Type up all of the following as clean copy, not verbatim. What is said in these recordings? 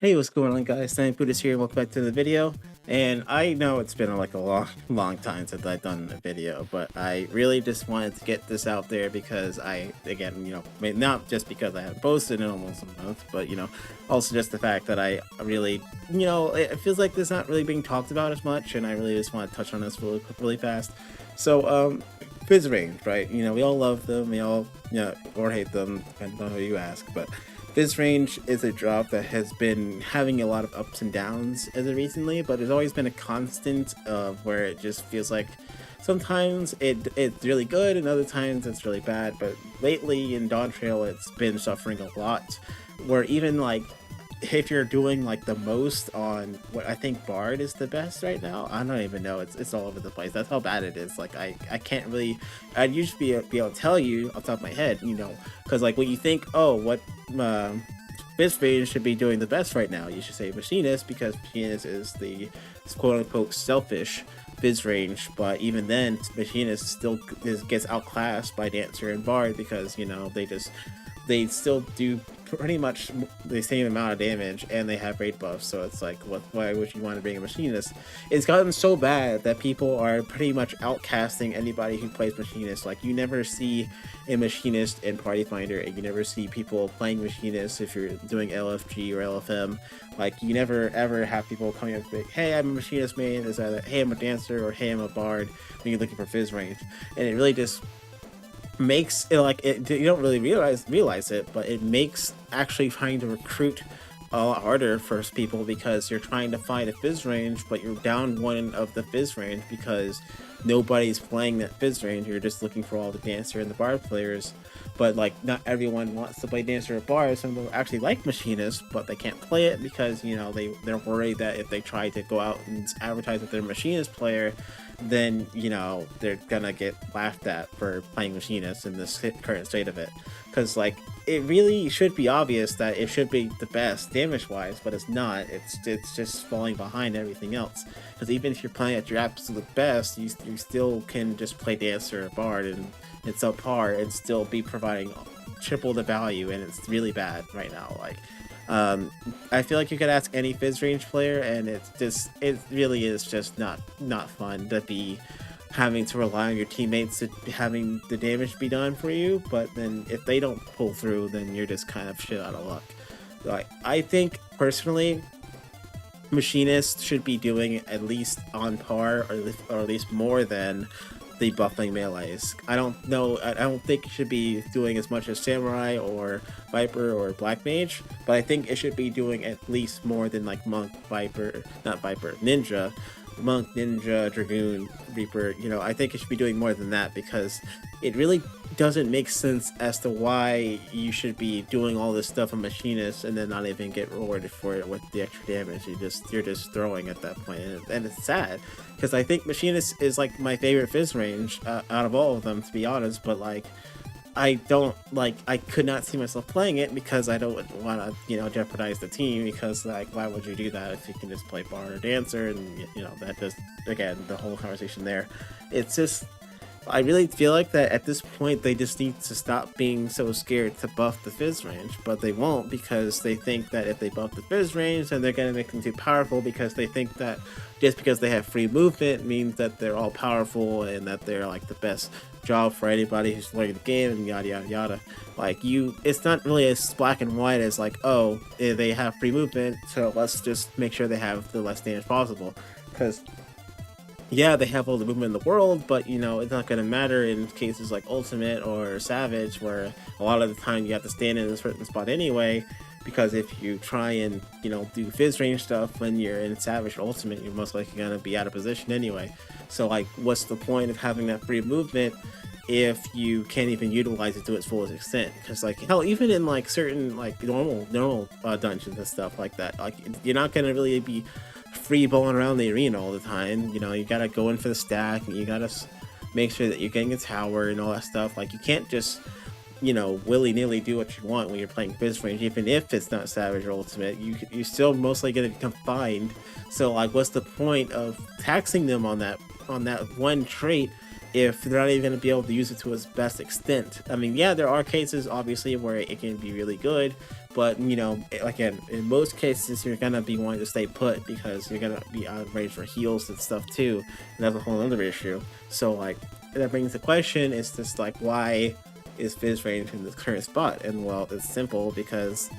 Hey, what's going on, guys? Snivypootis here. Welcome back to the video. And I know it's been like a long time since I've done a video, but I really just wanted to get this out there because again, not just because I haven't posted in almost a month, but also just the fact that I really, it feels like this not really being talked about as much, and I really just want to touch on this really fast. So, Phys range, right? We all love them, we all, or hate them, depending on who you ask, but Phys range is a drop that has been having a lot of ups and downs as of recently, but there's always been a constant of where it just feels like sometimes it's really good and other times it's really bad. But lately in dawntrail, it's been suffering a lot, where even like if you're doing like the most on what I think Bard is the best right now, I don't even know. It's all over the place. That's how bad it is. Like I can't really. I'd usually be able to tell you off the top of my head, because like when you think, oh, what Phys range should be doing the best right now, you should say Machinist, because Machinist is the quote unquote selfish Phys range. But even then, Machinist still gets outclassed by Dancer and Bard because they still do pretty much the same amount of damage, and they have raid buffs. So it's like, why would you want to bring a Machinist? It's gotten so bad that people are pretty much outcasting anybody who plays Machinist. Like, you never see a Machinist in Party Finder, and you never see people playing Machinist if you're doing LFG or LFM. Like, you never ever have people coming up like, hey, I'm a Machinist main. It's either, hey, I'm a Dancer, or hey, I'm a Bard when you're looking for Phys range. And it really just makes it like it, you don't really realize it, but it makes actually trying to recruit a lot harder for people, because you're trying to find a Phys range, but you're down one of the Phys range because nobody's playing that Phys range. You're just looking for all the Dancer and the Bard players, but like not everyone wants to play Dancer or Bard. Some people actually like Machinist, but they can't play it because they're worried that if they try to go out and advertise that they're a Machinist player, then they're gonna get laughed at for playing Machinist in this current state of it. Because like it really should be obvious that it should be the best damage wise, but it's not. It's just falling behind everything else. Because even if you're playing at your absolute best, you still can just play Dancer or Bard and it's subpar and still be providing triple the value, and it's really bad right now. Like I feel like you could ask any Phys range player, and it really is just not fun to be having to rely on your teammates to having the damage be done for you. But then if they don't pull through, then you're just kind of shit out of luck. Like, I think personally, Machinist should be doing at least on par, or at least more than the buffing melees. I don't think it should be doing as much as Samurai or Viper or Black Mage, but I think it should be doing at least more than like Monk, Ninja, Monk, Ninja, Dragoon, Reaper. I think it should be doing more than that, because it really doesn't make sense as to why you should be doing all this stuff on Machinist and then not even get rewarded for it with the extra damage. You're just throwing at that point, and it's sad, because I think Machinist is like my favorite Phys range out of all of them, to be honest. But like, I could not see myself playing it because I don't want to, jeopardize the team, because like, why would you do that if you can just play Bard or Dancer? And that just, again, the whole conversation there. It's just, I really feel like that at this point they just need to stop being so scared to buff the Phys range, but they won't, because they think that if they buff the Phys range, then they're going to make them too powerful, because they think that just because they have free movement means that they're all powerful and that they're like the best job for anybody who's learning the game, and yada yada yada. Like, it's not really as black and white as like, oh, they have free movement, so let's just make sure they have the less damage possible. Because yeah, they have all the movement in the world, but it's not going to matter in cases like Ultimate or Savage, where a lot of the time you have to stand in a certain spot anyway, because if you try and do Phys range stuff when you're in Savage or Ultimate, you're most likely going to be out of position anyway. So like, what's the point of having that free movement if you can't even utilize it to its fullest extent? Because like, hell, even in like certain like normal dungeons and stuff like that, like, you're not going to really be free balling around the arena all the time. You gotta go in for the stack, and you gotta make sure that you're getting a tower and all that stuff. Like, you can't just willy-nilly do what you want when you're playing Phys range. Even if it's not Savage or Ultimate, you're still mostly gonna be confined. So like, what's the point of taxing them on that one trait if they're not even going to be able to use it to its best extent? I mean, yeah, there are cases obviously where it can be really good, But you know, again, in most cases, you're gonna be wanting to stay put because you're gonna be out of range for heals and stuff too, and that's a whole other issue. So like, that brings the question: is just like, why is Phys range in this current spot? And well, it's simple, because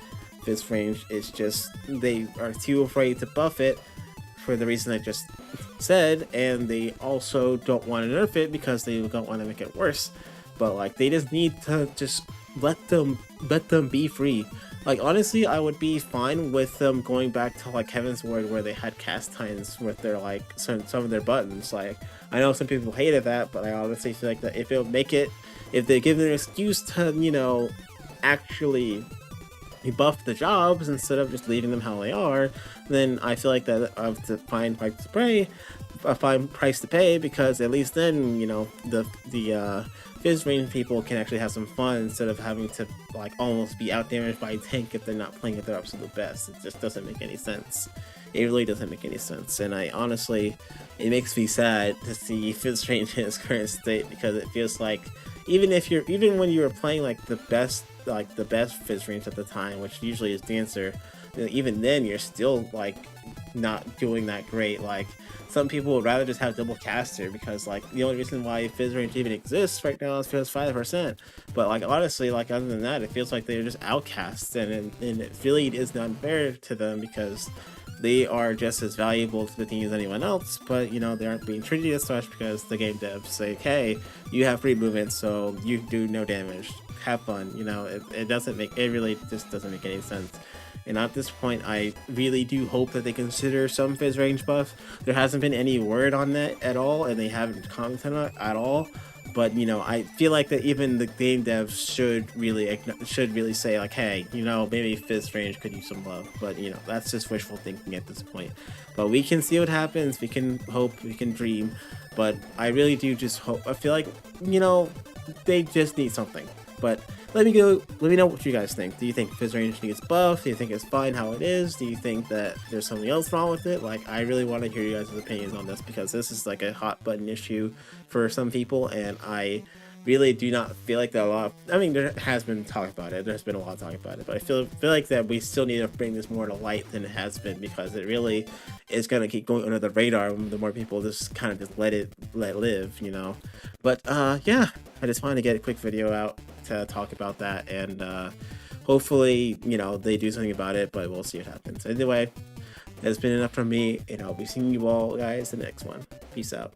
Phys range is just, they are too afraid to buff it for the reason I just said, and they also don't want to nerf it because they don't want to make it worse. But like, they just need to just let them be free. Like, honestly, I would be fine with them going back to like Heaven's Ward, where they had cast times with their like some of their buttons. Like, I know some people hated that, but I honestly feel like that if it'll make it, if they give them an excuse to, you know, actually buff the jobs instead of just leaving them how they are, then I feel like that of the fine price to pay, a fine price to pay, because at least then, you know, the Phys range people can actually have some fun instead of having to like almost be out damaged by a tank if they're not playing at their absolute best. It just doesn't make any sense. It really doesn't make any sense, and I honestly, it makes me sad to see Phys range in its current state, because it feels like even when you were playing like the best Phys range at the time, which usually is Dancer, even then you're still like not doing that great. Like, some people would rather just have double caster, because like the only reason why Phys range even exists right now is because 5%. But like, honestly, like, other than that, it feels like they're just outcasts, and it really is not fair to them, because they are just as valuable to the team as anyone else, but you know, they aren't being treated as such because the game devs say, hey, you have free movement, so you do no damage, have fun. You know, it really just doesn't make any sense. And at this point, I really do hope that they consider some Phys range buff. There hasn't been any word on that at all, and they haven't commented on it at all. But you know, I feel like that even the game devs should really say like, hey, you know, maybe Phys range could use some love. But you know, that's just wishful thinking at this point. But we can see what happens. We can hope. We can dream. But I really do just hope. I feel like, you know, they just need something. But let me know what you guys think. Do you think Phys range needs buff? Do you think it's fine how it is? Do you think that there's something else wrong with it? Like, I really want to hear you guys' opinions on this, because this is like a hot button issue for some people, and I really do not feel like that a lot. I mean, there has been talk about it. There's been a lot of talk about it, but I feel like that we still need to bring this more to light than it has been, because it really is going to keep going under the radar the more people just kind of just let it live, you know. But yeah, I just wanted to get a quick video out to talk about that, and hopefully, you know, they do something about it, but we'll see what happens. Anyway, that's been enough from me, and I'll be seeing you all guys in the next one. Peace out.